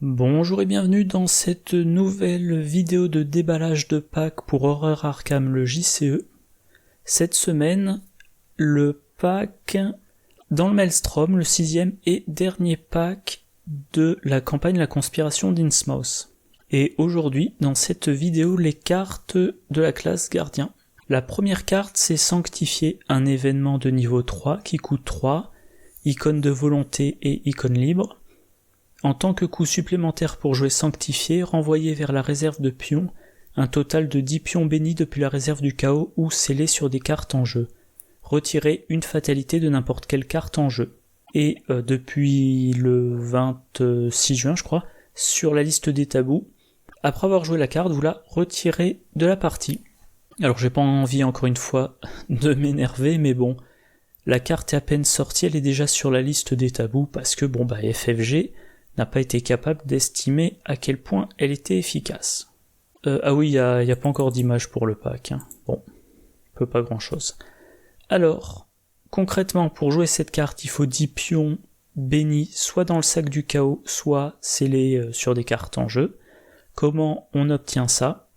Bonjour et bienvenue dans cette nouvelle vidéo de déballage de pack pour Horror Arkham le JCE. Cette semaine, le pack dans le Maelstrom, le 6e et dernier pack de la campagne La Conspiration d'Innsmouth. Et aujourd'hui, dans cette vidéo, les cartes de la classe Gardien. La première carte, c'est Sanctifier, un événement de niveau 3 qui coûte 3, icône de volonté et icône libre. En tant que coût supplémentaire pour jouer Sanctifié, renvoyez vers la réserve de pions un total de 10 pions bénis depuis la réserve du chaos ou scellés sur des cartes en jeu. Retirez une fatalité de n'importe quelle carte en jeu. Et depuis le 26 juin, je crois, sur la liste des tabous, après avoir joué la carte, vous la retirez de la partie. Alors j'ai pas envie encore une fois de m'énerver, mais bon, la carte est à peine sortie, elle est déjà sur la liste des tabous parce que FFG n'a pas été capable d'estimer à quel point elle était efficace. Ah oui, il y a pas encore d'image pour le pack. Bon, peut pas grand chose. Alors, concrètement, pour jouer cette carte, il faut 10 pions bénis, soit dans le sac du chaos, soit scellés sur des cartes en jeu. Comment on obtient ça ?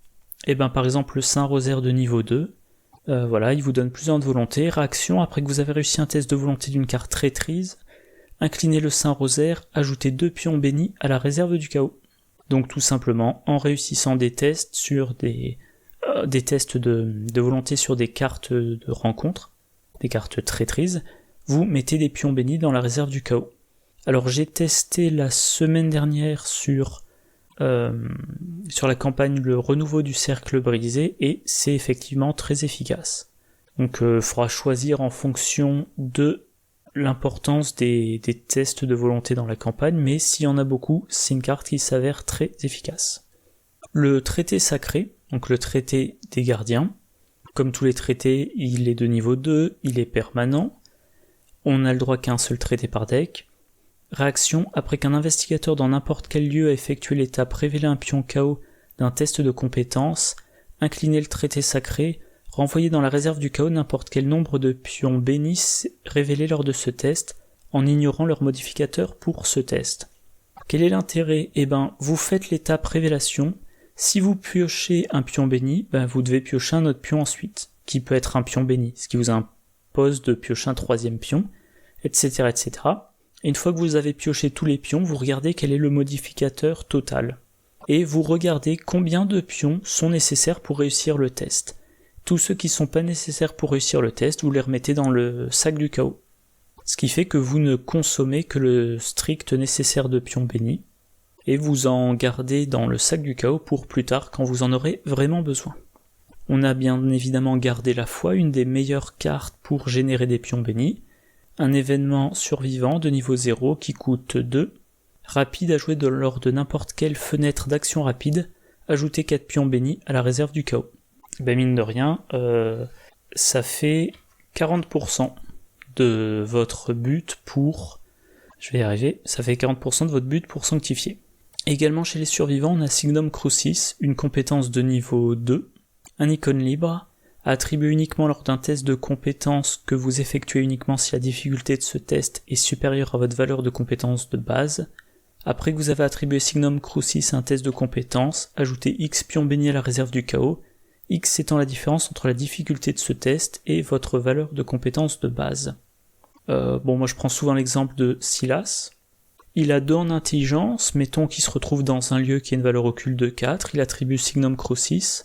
Par exemple, le Saint-Rosaire de niveau 2, il vous donne plus de volonté. Réaction, après que vous avez réussi un test de volonté d'une carte traîtrise, inclinez le Saint-Rosaire, ajoutez 2 pions bénis à la réserve du chaos. Donc tout simplement, en réussissant des tests sur des tests de volonté sur des cartes de rencontre, des cartes traîtrises, vous mettez des pions bénis dans la réserve du chaos. Alors j'ai testé la semaine dernière sur la campagne le renouveau du cercle brisé et c'est effectivement très efficace. Donc faudra choisir en fonction de l'importance des tests de volonté dans la campagne, mais s'il y en a beaucoup, c'est une carte qui s'avère très efficace. Le traité sacré, donc le traité des gardiens, comme tous les traités, il est de niveau 2, il est permanent, on n'a le droit qu'à un seul traité par deck. Réaction, après qu'un investigateur dans n'importe quel lieu a effectué l'étape révéler un pion KO d'un test de compétence, inclinez le traité sacré, renvoyez dans la réserve du chaos n'importe quel nombre de pions bénis révélés lors de ce test, en ignorant leur modificateur pour ce test. Quel est l'intérêt ? Vous faites l'étape révélation, si vous piochez un pion béni, vous devez piocher un autre pion ensuite, qui peut être un pion béni, ce qui vous impose de piocher un troisième pion, etc., etc. Et une fois que vous avez pioché tous les pions, vous regardez quel est le modificateur total. Et vous regardez combien de pions sont nécessaires pour réussir le test. Tous ceux qui sont pas nécessaires pour réussir le test, vous les remettez dans le sac du chaos. Ce qui fait que vous ne consommez que le strict nécessaire de pions bénis, et vous en gardez dans le sac du chaos pour plus tard quand vous en aurez vraiment besoin. On a bien évidemment gardé la foi, une des meilleures cartes pour générer des pions bénis, un événement survivant de niveau 0 qui coûte 2, rapide à jouer lors de n'importe quelle fenêtre d'action rapide, ajoutez 4 pions bénis à la réserve du chaos. Mine de rien, ça fait 40% de votre but pour... Je vais y arriver, ça fait 40% de votre but pour sanctifier. Également chez les survivants, on a Signum Crucis, une compétence de niveau 2, un icône libre, à attribuer uniquement lors d'un test de compétence que vous effectuez uniquement si la difficulté de ce test est supérieure à votre valeur de compétence de base. Après que vous avez attribué Signum Crucis à un test de compétence, ajoutez X pions bénis à la réserve du chaos, X étant la différence entre la difficulté de ce test et votre valeur de compétence de base. Moi je prends souvent l'exemple de Silas. Il a 2 en intelligence, mettons qu'il se retrouve dans un lieu qui a une valeur occulte de 4, il attribue Signum Crucis,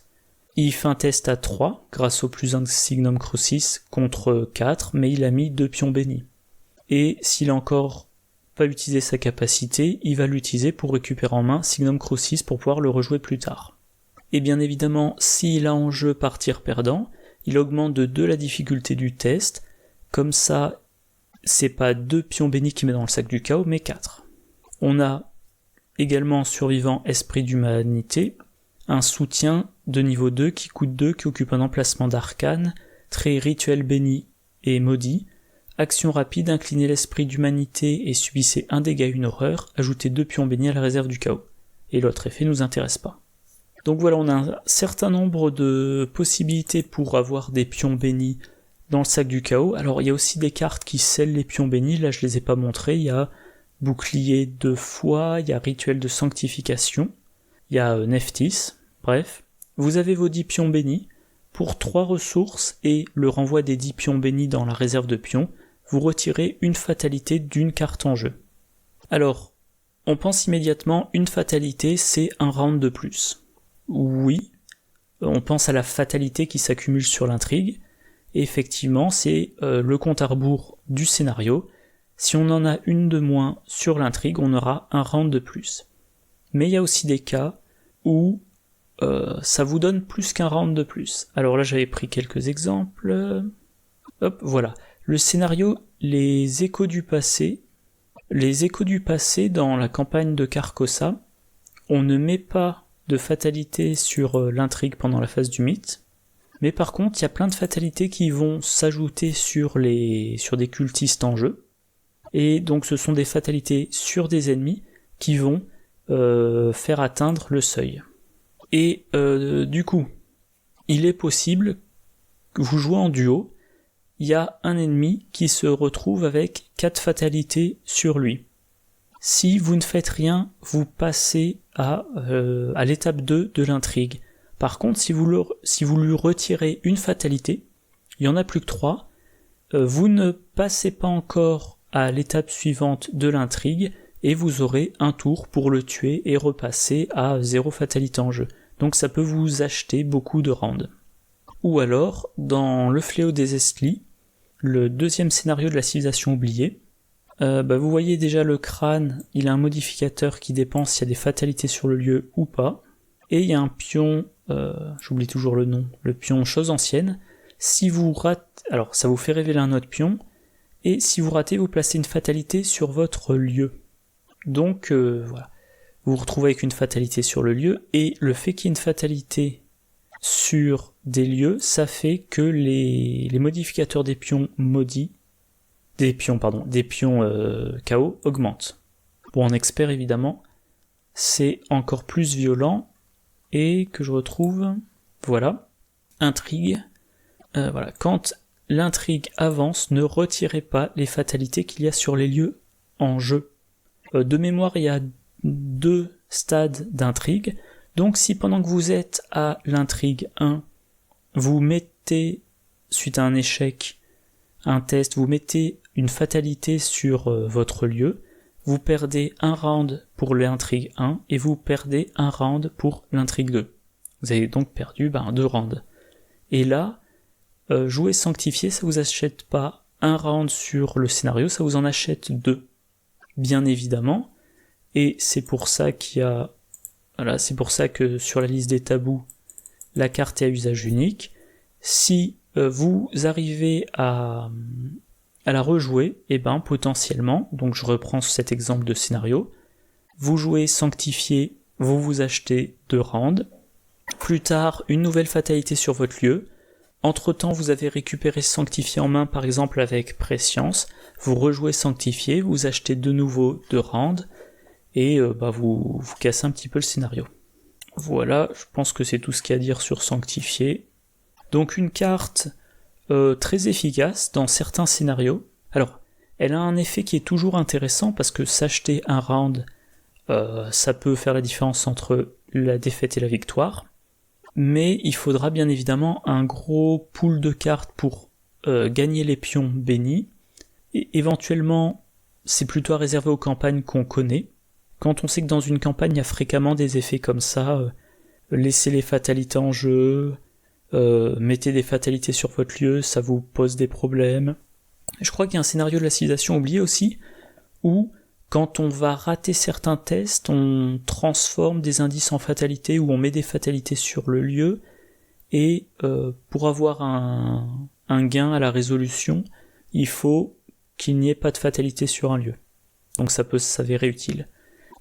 il fait un test à 3, grâce au plus 1 de Signum Crucis, contre 4, mais il a mis 2 pions bénis. Et s'il a encore pas utilisé sa capacité, il va l'utiliser pour récupérer en main Signum Crucis pour pouvoir le rejouer plus tard. Et bien évidemment, s'il a en jeu partir perdant, il augmente de 2 la difficulté du test, comme ça, c'est pas 2 pions bénis qu'il met dans le sac du chaos, mais 4. On a également en survivant Esprit d'humanité, un soutien de niveau 2 qui coûte 2, qui occupe un emplacement d'arcane, trait rituel béni et maudit, action rapide, inclinez l'esprit d'humanité et subissez un dégât et une horreur, ajoutez 2 pions bénis à la réserve du chaos. Et l'autre effet nous intéresse pas. Donc voilà, on a un certain nombre de possibilités pour avoir des pions bénis dans le sac du chaos. Alors il y a aussi des cartes qui scellent les pions bénis, là je les ai pas montrées, il y a bouclier de foi, il y a rituel de sanctification, il y a Nephthys, bref. Vous avez vos 10 pions bénis. Pour 3 ressources et le renvoi des 10 pions bénis dans la réserve de pions, vous retirez une fatalité d'une carte en jeu. Alors, on pense immédiatement, une fatalité, c'est un round de plus. Oui, on pense à la fatalité qui s'accumule sur l'intrigue, et effectivement, c'est le compte à rebours du scénario. Si on en a une de moins sur l'intrigue, on aura un round de plus. Mais il y a aussi des cas où ça vous donne plus qu'un round de plus. Alors là, j'avais pris quelques exemples. Hop, voilà. Le scénario Les Échos du passé. Les Échos du passé, dans la campagne de Carcosa, on ne met pas de fatalité sur l'intrigue pendant la phase du mythe, mais par contre, il y a plein de fatalités qui vont s'ajouter sur des cultistes en jeu, et donc ce sont des fatalités sur des ennemis qui vont faire atteindre le seuil. Et du coup, il est possible que vous jouez en duo, il y a un ennemi qui se retrouve avec 4 fatalités sur lui. Si vous ne faites rien, vous passez à l'étape 2 de l'intrigue. Par contre, si vous lui retirez une fatalité, il n'y en a plus que 3, vous ne passez pas encore à l'étape suivante de l'intrigue, et vous aurez un tour pour le tuer et repasser à 0 fatalité en jeu. Donc ça peut vous acheter beaucoup de rounds. Ou alors, dans Le Fléau des Estlis, le 2e scénario de la civilisation oubliée, vous voyez déjà le crâne, il a un modificateur qui dépend s'il y a des fatalités sur le lieu ou pas, et il y a un pion, j'oublie toujours le nom, le pion chose ancienne. Si vous ratez, alors ça vous fait révéler un autre pion, et si vous ratez, vous placez une fatalité sur votre lieu. Donc voilà, vous vous retrouvez avec une fatalité sur le lieu, et le fait qu'il y ait une fatalité sur des lieux, ça fait que les modificateurs des pions maudits, des pions KO augmentent. Bon, en expert évidemment, c'est encore plus violent, et que je retrouve, voilà, intrigue, voilà, quand l'intrigue avance, ne retirez pas les fatalités qu'il y a sur les lieux en jeu. De mémoire, il y a 2 stades d'intrigue. Donc si pendant que vous êtes à l'intrigue 1, vous mettez, suite à un échec, un test, vous mettez une fatalité sur votre lieu, vous perdez un round pour l'intrigue 1 et vous perdez un round pour l'intrigue 2. Vous avez donc perdu 2 rounds. Et là, jouer sanctifié, ça vous achète pas un round sur le scénario, ça vous en achète 2. Bien évidemment, et c'est pour ça c'est pour ça que sur la liste des tabous, la carte est à usage unique. Si vous arrivez à la rejouer, potentiellement, donc je reprends cet exemple de scénario, vous jouez sanctifié, vous vous achetez 2 rounds, plus tard une nouvelle fatalité sur votre lieu, entre-temps vous avez récupéré sanctifié en main par exemple avec préscience, vous rejouez sanctifié, vous achetez de nouveau 2 rounds, et vous cassez un petit peu le scénario. Voilà, je pense que c'est tout ce qu'il y a à dire sur sanctifié. Donc une carte très efficace dans certains scénarios. Alors, elle a un effet qui est toujours intéressant parce que s'acheter un round, ça peut faire la différence entre la défaite et la victoire. Mais il faudra bien évidemment un gros pool de cartes pour gagner les pions bénis. Et éventuellement, c'est plutôt à réserver aux campagnes qu'on connaît. Quand on sait que dans une campagne, il y a fréquemment des effets comme ça, laissez les fatalités en jeu, mettez des fatalités sur votre lieu, ça vous pose des problèmes. Je crois qu'il y a un scénario de la civilisation oublié aussi, où quand on va rater certains tests, on transforme des indices en fatalité, ou on met des fatalités sur le lieu, et pour avoir un gain à la résolution, il faut qu'il n'y ait pas de fatalité sur un lieu. Donc ça peut s'avérer utile.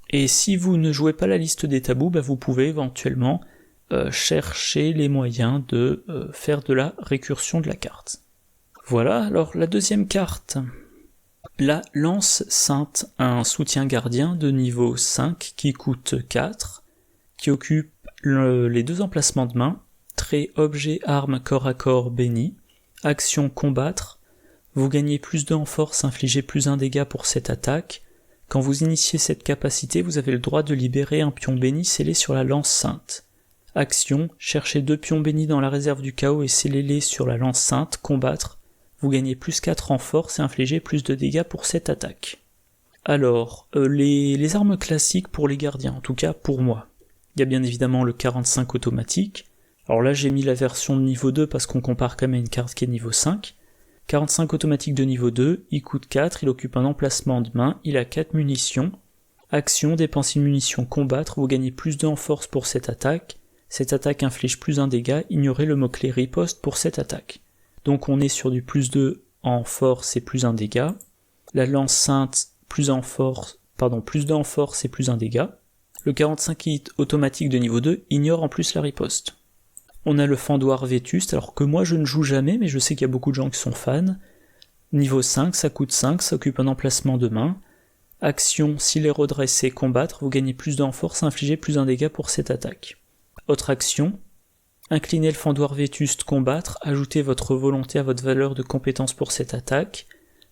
Et si vous ne jouez pas la liste des tabous, vous pouvez éventuellement chercher les moyens de faire de la récursion de la carte. Voilà, alors la deuxième carte, la Lance Sainte, un soutien gardien de niveau 5 qui coûte 4, qui occupe les 2 emplacements de main, trait objet arme corps à corps béni, action combattre, vous gagnez plus 2 en force, infligez plus 1 dégât pour cette attaque, Quand vous initiez cette capacité, vous avez le droit de libérer un pion béni scellé sur la lance sainte. Action, cherchez 2 pions bénis dans la réserve du chaos et scellez-les sur la lance sainte, combattre. Vous gagnez plus 4 en force et infligez plus de dégâts pour cette attaque. Alors, les armes classiques pour les gardiens, en tout cas pour moi. Il y a bien évidemment le 45 automatique. Alors là j'ai mis la version de niveau 2 parce qu'on compare quand même à une carte qui est niveau 5. 45 automatique de niveau 2, il coûte 4, il occupe un emplacement de main, il a 4 munitions. Action, dépensez une munition, combattre, vous gagnez plus 2 en force pour cette attaque. Cette attaque inflige plus 1 dégât, ignorez le mot-clé riposte pour cette attaque. Donc on est sur du plus 2 en force et plus 1 dégât. La lance sainte, plus 2 en force et plus 1 dégât. Le 45 automatique de niveau 2 ignore en plus la riposte. On a le fendoir vétuste, alors que moi je ne joue jamais, mais je sais qu'il y a beaucoup de gens qui sont fans. Niveau 5, ça coûte 5, ça occupe un emplacement de main. Action, s'il est redressé, combattre, vous gagnez plus en force, infligez plus 1 dégât pour cette attaque. Autre action, inclinez le fendoir vétuste, combattre, ajoutez votre volonté à votre valeur de compétence pour cette attaque.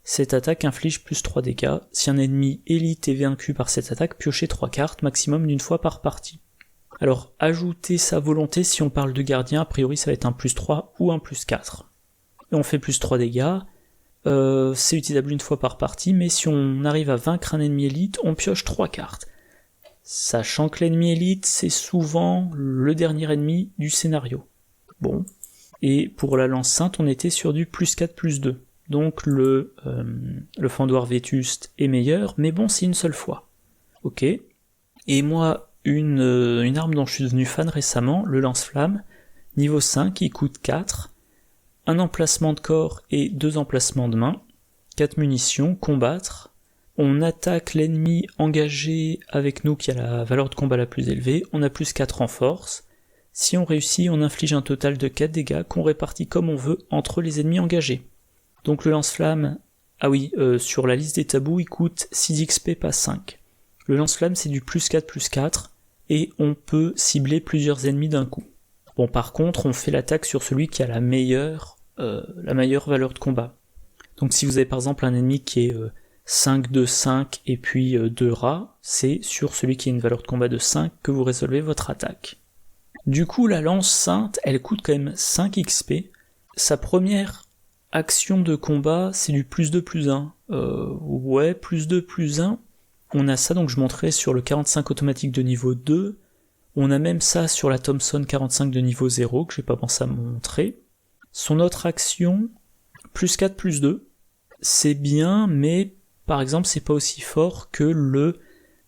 Cette attaque inflige plus 3 dégâts. Si un ennemi élite est vaincu par cette attaque, piochez 3 cartes, maximum d'une fois par partie. Alors, ajouter sa volonté, si on parle de gardien, a priori ça va être un plus 3 ou un plus 4. Et on fait plus 3 dégâts, c'est utilisable une fois par partie, mais si on arrive à vaincre un ennemi élite, on pioche 3 cartes. Sachant que l'ennemi élite, c'est souvent le dernier ennemi du scénario. Bon. Et pour la lance sainte, on était sur du plus 4, plus 2. Donc le fendoir vétuste est meilleur, mais bon, c'est une seule fois. Ok. Et moi, une arme dont je suis devenu fan récemment, le lance-flamme, niveau 5, il coûte 4, un emplacement de corps et 2 emplacements de main, 4 munitions, combattre, on attaque l'ennemi engagé avec nous qui a la valeur de combat la plus élevée, on a plus 4 en force, si on réussit, on inflige un total de 4 dégâts qu'on répartit comme on veut entre les ennemis engagés. Donc le lance-flamme, sur la liste des tabous, il coûte 6 XP, pas 5. Le lance-flamme, c'est du plus 4, plus 4, et on peut cibler plusieurs ennemis d'un coup. Bon, par contre, on fait l'attaque sur celui qui a la meilleure valeur de combat. Donc si vous avez par exemple un ennemi qui est 5 de 5 et puis 2 rats, c'est sur celui qui a une valeur de combat de 5 que vous résolvez votre attaque. Du coup, la lance sainte, elle coûte quand même 5 XP. Sa première action de combat, c'est du plus 2, plus 1. Plus 2, plus 1. On a ça, donc je montrerai sur le 45 automatique de niveau 2. On a même ça sur la Thompson 45 de niveau 0, que j'ai pas pensé à montrer. Son autre action, plus 4, plus 2. C'est bien, mais par exemple, c'est pas aussi fort que le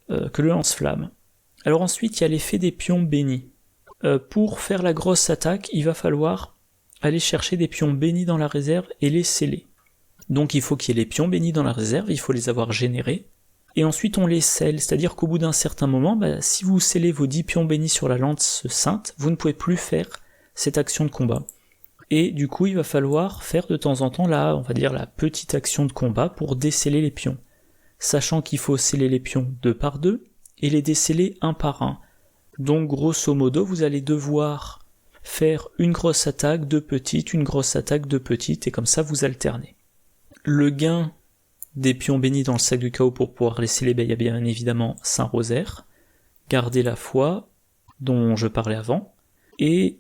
lance-flamme. Alors ensuite, il y a l'effet des pions bénis. Pour faire la grosse attaque, il va falloir aller chercher des pions bénis dans la réserve et les sceller. Donc il faut qu'il y ait les pions bénis dans la réserve, il faut les avoir générés. Et ensuite on les scelle, c'est-à-dire qu'au bout d'un certain moment, si vous scellez vos 10 pions bénis sur la lance sainte, vous ne pouvez plus faire cette action de combat. Et du coup il va falloir faire de temps en temps la petite action de combat pour déceler les pions. Sachant qu'il faut sceller les pions 2 par 2 et les déceler 1 par 1. Donc grosso modo vous allez devoir faire une grosse attaque, 2 petites, une grosse attaque, 2 petites, et comme ça vous alternez. Le gain des pions bénis dans le sac du chaos pour pouvoir les sceller, il y a bien évidemment Saint-Rosaire, garder la foi, dont je parlais avant, et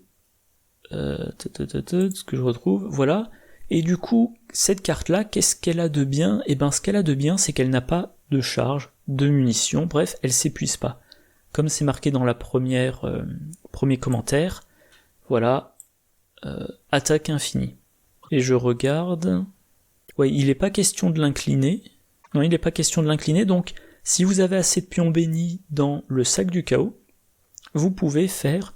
ce que je retrouve, voilà. Et du coup, cette carte-là, qu'est-ce qu'elle a de bien ? Eh ben, ce qu'elle a de bien, c'est qu'elle n'a pas de charge, de munitions, bref, elle s'épuise pas. Comme c'est marqué dans la premier commentaire, voilà, attaque infinie. Et je regarde... Ouais, il n'est pas question de l'incliner. Non, il n'est pas question de l'incliner, donc si vous avez assez de pions bénis dans le sac du chaos, vous pouvez faire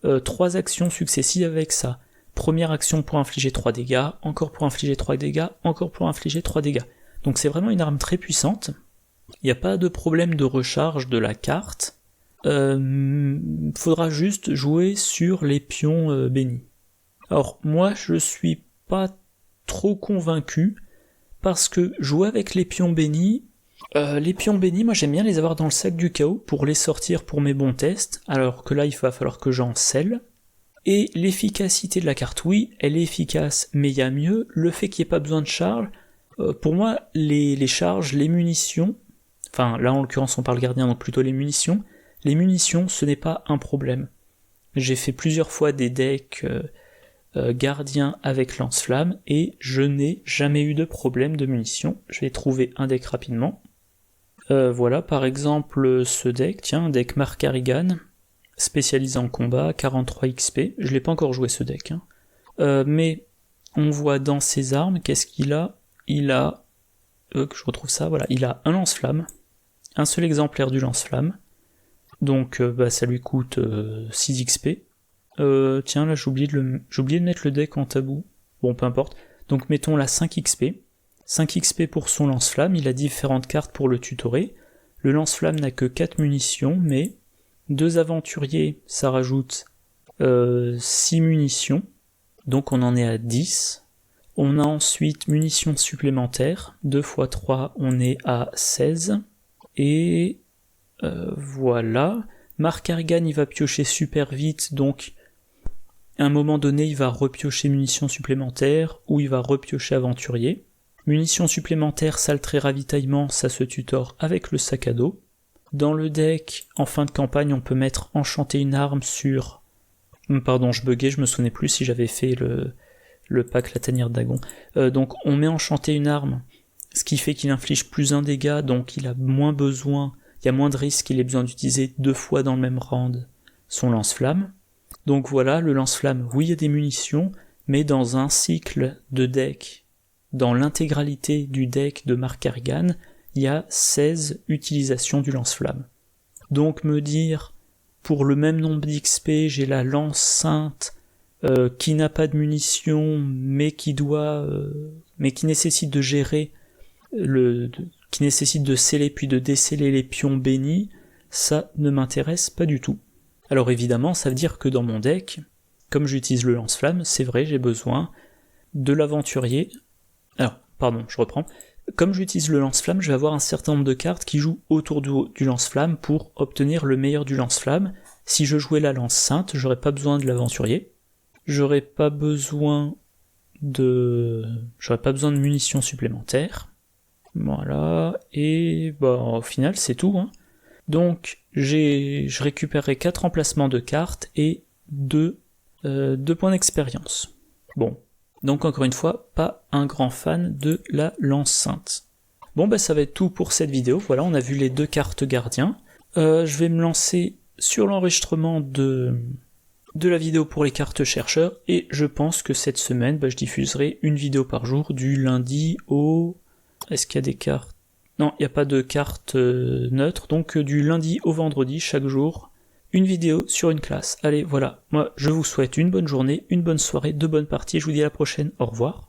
3 actions successives avec ça. Première action pour infliger 3 dégâts, encore pour infliger 3 dégâts, encore pour infliger 3 dégâts. Donc c'est vraiment une arme très puissante. Il n'y a pas de problème de recharge de la carte. Faudra juste jouer sur les pions bénis. Alors moi je suis pas trop convaincu parce que jouer avec les pions bénis, moi j'aime bien les avoir dans le sac du chaos pour les sortir pour mes bons tests, alors que là il va falloir que j'en scelle. Et l'efficacité de la carte, oui, elle est efficace, mais il y a mieux, le fait qu'il n'y ait pas besoin de charge, pour moi les charges, les munitions enfin là en l'occurrence on parle gardien, donc plutôt les munitions. Les munitions, ce n'est pas un problème. J'ai fait plusieurs fois des decks gardiens avec lance-flamme et je n'ai jamais eu de problème de munitions. Je vais trouver un deck rapidement. Voilà, par exemple ce deck, tiens, un deck Mark Harrigan, spécialisé en combat, 43 XP. Je l'ai pas encore joué ce deck, hein. Mais on voit dans ses armes, qu'est-ce qu'il a? Il a, que je retrouve ça, voilà, il a un lance-flamme, un seul exemplaire du lance-flamme, donc ça lui coûte 6 XP. Tiens, là j'ai oublié de mettre le deck en tabou, bon peu importe, donc mettons là 5 XP, 5 XP pour son lance-flamme, il a différentes cartes pour le tutorer, le lance-flamme n'a que 4 munitions, mais 2 aventuriers, ça rajoute 6 munitions, donc on en est à 10. On a ensuite munitions supplémentaires, 2 x 3, on est à 16. Et voilà. Mark Harrigan, il va piocher super vite, donc à un moment donné, il va repiocher munitions supplémentaires, ou il va repiocher aventurier. Munitions supplémentaires, saleté ravitaillement, ça se tutore avec le sac à dos. Dans le deck, en fin de campagne, on peut mettre enchanter une arme sur... Pardon, je buguais, je me souvenais plus si j'avais fait le pack La Tanière d'Agon. Donc on met enchanter une arme, ce qui fait qu'il inflige plus 1 dégât, donc il a moins besoin, il y a moins de risque qu'il ait besoin d'utiliser 2 fois dans le même round son lance-flamme. Donc voilà, le lance-flamme, oui il y a des munitions, mais dans un cycle de deck, dans l'intégralité du deck de Mark Harrigan, il y a 16 utilisations du lance-flamme. Donc me dire, pour le même nombre d'XP, j'ai la lance sainte, qui n'a pas de munitions, mais qui nécessite de gérer qui nécessite de sceller puis de déceler les pions bénis, ça ne m'intéresse pas du tout. Alors évidemment, ça veut dire que dans mon deck, comme j'utilise le lance-flamme, c'est vrai, j'ai besoin de l'aventurier. Alors, pardon, je reprends. Comme j'utilise le lance-flamme, je vais avoir un certain nombre de cartes qui jouent autour du lance-flamme pour obtenir le meilleur du lance-flamme. Si je jouais la lance sainte, j'aurais pas besoin de l'aventurier. J'aurais pas besoin de munitions supplémentaires. Voilà, et au final c'est tout, hein. Donc je récupérerai 4 emplacements de cartes et 2 points d'expérience. Bon, donc encore une fois, pas un grand fan de la lance sainte. Bon ça va être tout pour cette vidéo, voilà, on a vu les 2 cartes gardiens. Je vais me lancer sur l'enregistrement de la vidéo pour les cartes chercheurs, et je pense que cette semaine, je diffuserai une vidéo par jour, du lundi au... Est-ce qu'il y a des cartes? Non, il n'y a pas de carte neutre, donc du lundi au vendredi, chaque jour, une vidéo sur une classe. Allez, voilà, moi je vous souhaite une bonne journée, une bonne soirée, de bonnes parties, je vous dis à la prochaine, au revoir.